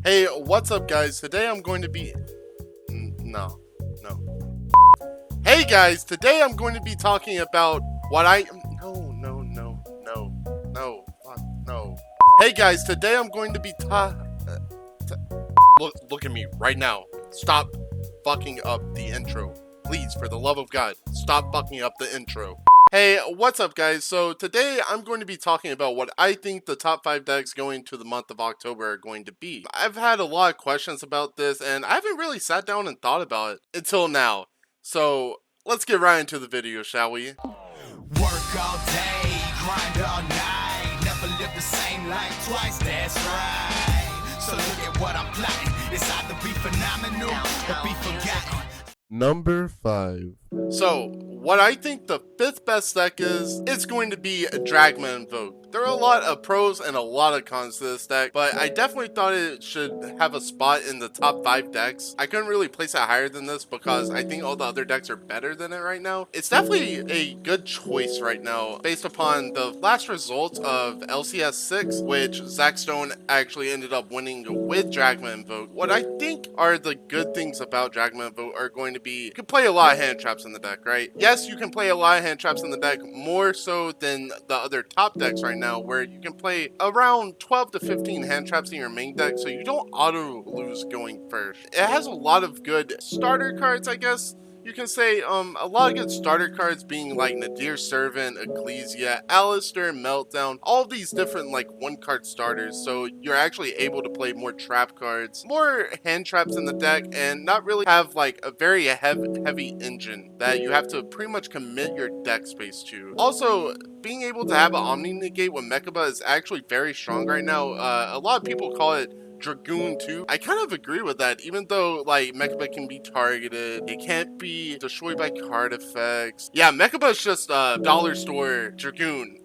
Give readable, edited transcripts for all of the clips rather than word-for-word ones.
Hey, what's up guys? Today I'm going to be... No. Hey guys, today I'm going to be talking about what I... No. Hey guys, today I'm going to be Look at me right now. Stop fucking up the intro. Please, for the love of God, stop fucking up the intro. Hey, what's up guys? So today I'm going to be talking about what I think the top 5 decks going to the month of October are going to be. I've had a lot of questions about this and I haven't really sat down and thought about it until now. So let's get right into the video, shall we? Work all day, grind all night, never live the same life twice, that's right. So look at what I'm plotting, it's either be phenomenal or be forgotten. Number 5. So, what I think the 5th best deck is, it's going to be a Dragoon Invoke. There are a lot of pros and a lot of cons to this deck, but I definitely thought it should have a spot in the top 5 decks. I couldn't really place it higher than this because I think all the other decks are better than it right now. It's definitely a good choice right now based upon the last results of LCS 6, which Zach Stone actually ended up winning with Dragoon Invoke. What I think are the good things about Dragoon Invoke are going to be, you can play a lot of hand traps in the deck, right? Yes, you can play a lot of hand traps in the deck, more so than the other top decks right now, where you can play around 12 to 15 hand traps in your main deck, so you don't auto lose going first. It has a lot of good starter cards, I guess you can say. A lot of good starter cards being like Nadir Servant, Ecclesia, Alistair, Meltdown, all of these different like 1-card starters, so you're actually able to play more trap cards, more hand traps in the deck, and not really have like a very heavy engine that you have to pretty much commit your deck space to. Also, being able to have an Omni Negate with Mechaba is actually very strong right now. A lot of people call it Dragoon too. I kind of agree with that, even though like Mechaba can be targeted, it can't be destroyed by card effects. Yeah, Mechaba is just dollar store Dragoon.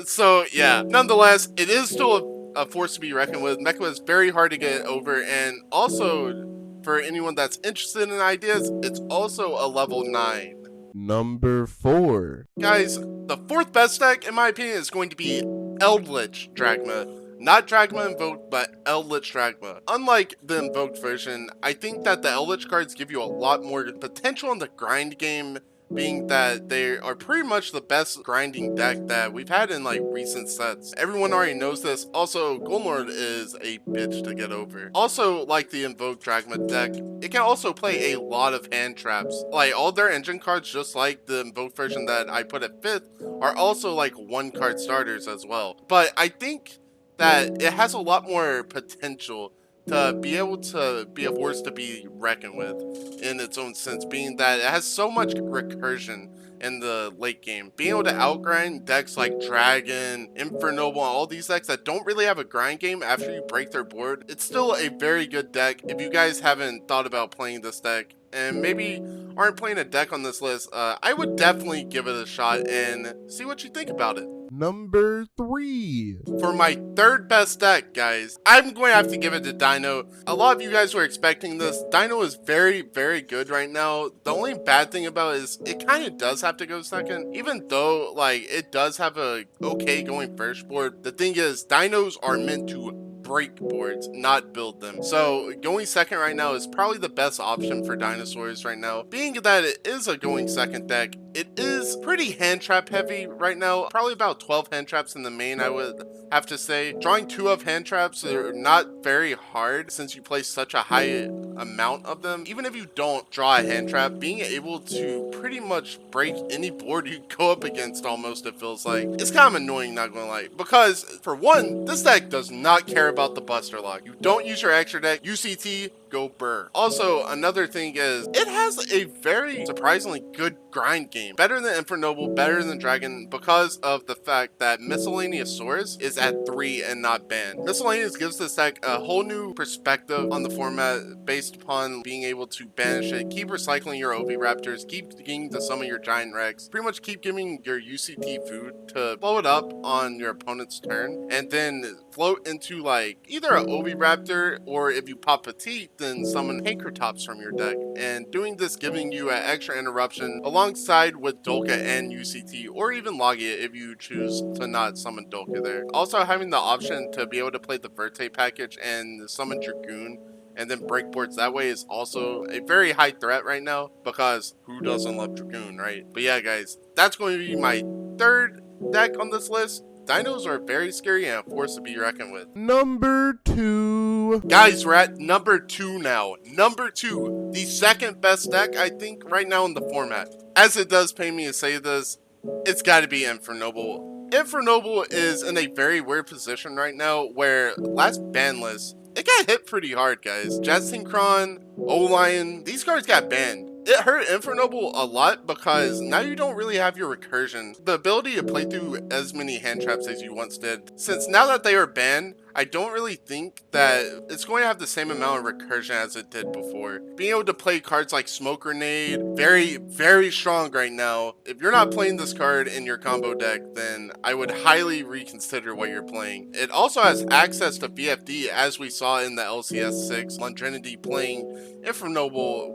So yeah, nonetheless, it is still a force to be reckoned with. Mechaba is very hard to get over, and also for anyone that's interested in ideas, it's also a level 9. Number 4. Guys, the 4th best deck, in my opinion, is going to be Eldritch Dragma. Not Dragma Invoked, but Eldritch Dragma. Unlike the Invoked version, I think that the Eldritch cards give you a lot more potential in the grind game, being that they are pretty much the best grinding deck that we've had in like recent sets. Everyone already knows this. Also, Goldenlord is a bitch to get over. Also, like the Invoked Dragma deck, it can also play a lot of hand traps. Like all their engine cards, just like the Invoked version that I put at 5th, are also like 1-card starters as well. But I think that it has a lot more potential to be able to be a force to be reckoned with in its own sense, being that it has so much recursion in the late game. Being able to outgrind decks like Dragon, Inferno, all these decks that don't really have a grind game after you break their board, it's still a very good deck. If you guys haven't thought about playing this deck and maybe aren't playing a deck on this list, I would definitely give it a shot and see what you think about it. Number 3. For my 3rd best deck, guys, I'm going to have to give it to Dino. A lot of you guys were expecting this. Dino is very good right now. The only bad thing about it is it kind of does have to go second, even though like it does have a okay going first board. The thing is, Dinos are meant to break boards, not build them. So going second right now is probably the best option for dinosaurs right now. Being that it is a going second deck, it is pretty hand trap heavy right now. Probably about 12 hand traps in the main, I would have to say. Drawing 2 of hand traps are not very hard since you play such a high amount of them. Even if you don't draw a hand trap, being able to pretty much break any board you go up against almost, it feels like. It's kind of annoying, not gonna lie. Because for one, this deck does not care about the Buster Lock. You don't use your extra deck, UCT, go burr. Also, another thing is, it has a very surprisingly good grind game. Better than Inferno, better than Dragon, because of the fact that Miscellaneous Source is at 3 and not banned. Miscellaneous gives this deck a whole new perspective on the format based upon being able to banish it, keep recycling your Oviraptors, keep getting to summon your Giant Rex, pretty much keep giving your UCT food to blow it up on your opponent's turn, and then float into like like either an Oviraptor, or if you pop Petite, then summon Hankertops from your deck. And doing this giving you an extra interruption alongside with Dolka and UCT, or even Logia if you choose to not summon Dolka there. Also having the option to be able to play the Verte package and summon Dragoon and then break boards that way is also a very high threat right now, because who doesn't love Dragoon, right? But yeah, guys, that's going to be my third deck on this list. Dinos are very scary and a force to be reckoned with. Number 2. Guys, we're at number 2 now. Number 2, the second best deck, I think, right now in the format. As it does pain me to say this, it's got to be Inferno. Inferno is in a very weird position right now, where last ban list, it got hit pretty hard, guys. Jet Synchron, O-Lion, these cards got banned. It hurt Inferno a lot because now you don't really have your recursion, the ability to play through as many hand traps as you once did. Since now that they are banned, I don't really think that it's going to have the same amount of recursion as it did before. Being able to play cards like Smoke Grenade, very, very strong right now. If you're not playing this card in your combo deck, then I would highly reconsider what you're playing. It also has access to VFD, as we saw in the LCS 6, Lundrinity playing Inferno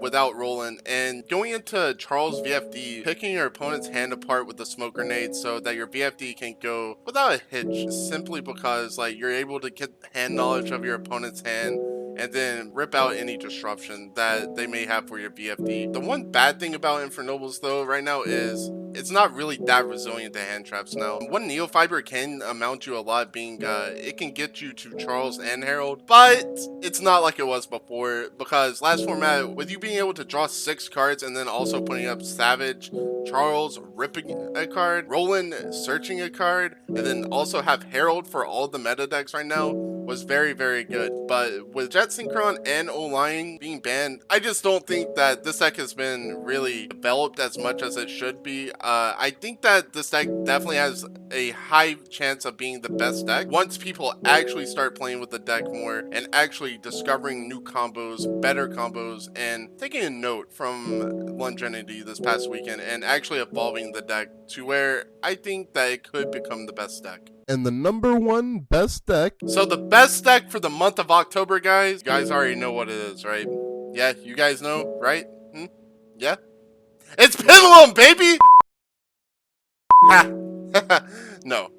without Roland, and going into Charles VFD, picking your opponent's hand apart with the Smoke Grenade so that your VFD can go without a hitch, simply because like you're able to get hand knowledge of your opponent's hand and then rip out any disruption that they may have for your VFD. The one bad thing about Infernobles though right now is it's not really that resilient to hand traps now. One Neofiber can amount you a lot, being it can get you to Charles and Herald, but it's not like it was before, because last format, with you being able to draw 6 cards and then also putting up Savage, Charles ripping a card, Roland searching a card, and then also have Herald for all the meta decks right now, was very, very good. But with Jet Synchron and O-Lion being banned, I just don't think that this deck has been really developed as much as it should be. I think that this deck definitely has a high chance of being the best deck once people actually start playing with the deck more and actually discovering new combos, better combos, and taking a note from Longevity this past weekend and actually evolving the deck to where I think that it could become the best deck. And the number 1 best deck. So the best deck for the month of October, guys, you guys already know what it is, right? Yeah, you guys know, right? Yeah? It's Pendulum, baby! Ha! No.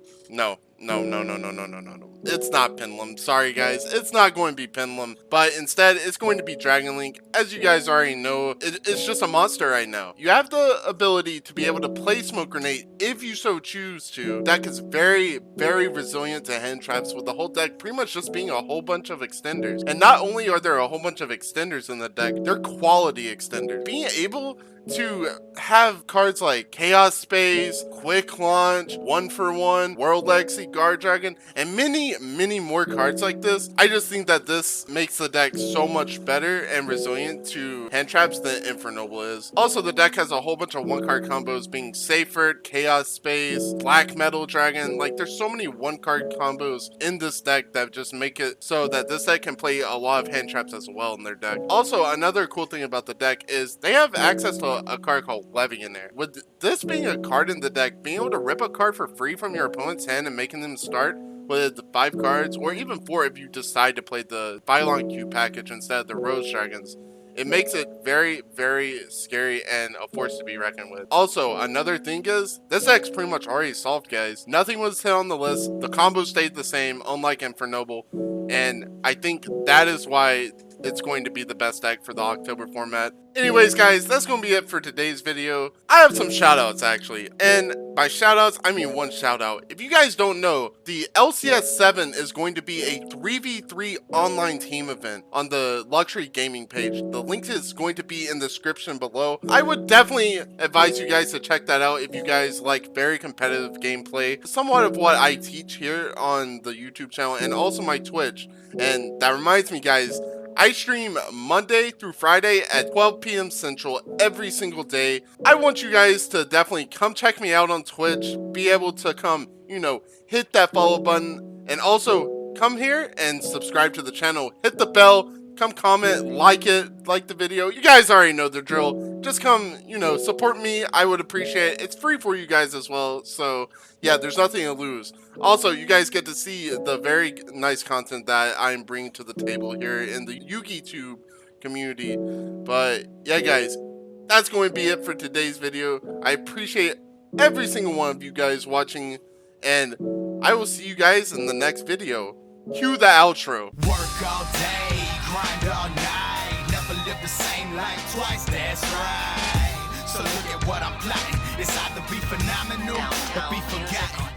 It's not Pendulum. Sorry, guys. It's not going to be Pendulum. But instead, it's going to be Dragon Link. As you guys already know, it's just a monster right now. You have the ability to be able to play Smoke Grenade if you so choose to. Deck is very, very resilient to hand traps, with the whole deck pretty much just being a whole bunch of extenders. And not only are there a whole bunch of extenders in the deck, they're quality extenders. Being able to have cards like Chaos Space, Quick Launch, 1-for-1, World Legacy, Guard Dragon, and many more cards like this, I just think that this makes the deck so much better and resilient to hand traps than Inferno is. Also, the deck has a whole bunch of 1-card combos, being Seyfert, Chaos Space, Black Metal Dragon. Like, there's so many 1-card combos in this deck that just make it so that this deck can play a lot of hand traps as well in their deck. Also, another cool thing about the deck is they have access to a card called Levy in there. With this being a card in the deck, being able to rip a card for free from your opponent's hand and making them start with 5 cards, or even 4 if you decide to play the Bylon Q package instead of the Rose Dragons, it makes it very, very scary and a force to be reckoned with. Also, another thing is, this deck's pretty much already solved, guys. Nothing was hit on the list. The combo stayed the same, unlike Inferno, and I think that is why it's going to be the best deck for the October format. Anyways, guys, that's going to be it for today's video. I have some shoutouts, actually. And by shoutouts, I mean one shoutout. If you guys don't know, the LCS 7 is going to be a 3v3 online team event on the Luxury Gaming page. The link is going to be in the description below. I would definitely advise you guys to check that out if you guys like very competitive gameplay. Somewhat of what I teach here on the YouTube channel and also my Twitch. And that reminds me, guys, I stream Monday through Friday at 12 p.m. Central every single day. I want you guys to definitely come check me out on Twitch, be able to come, hit that follow button, and also come here and subscribe to the channel, hit the bell, come comment, like the video. You guys already know the drill. Just come, support me. I would appreciate it. It's free for you guys as well. So yeah, there's nothing to lose. Also, you guys get to see the very nice content that I'm bringing to the table here in the YugiTube community. But yeah, guys, that's going to be it for today's video. I appreciate every single one of you guys watching, and I will see you guys in the next video. Cue the outro. Work all day, grind all night. Never live the same life twice, that's right. So look at what I'm plotting. It's either be phenomenal or be forgotten.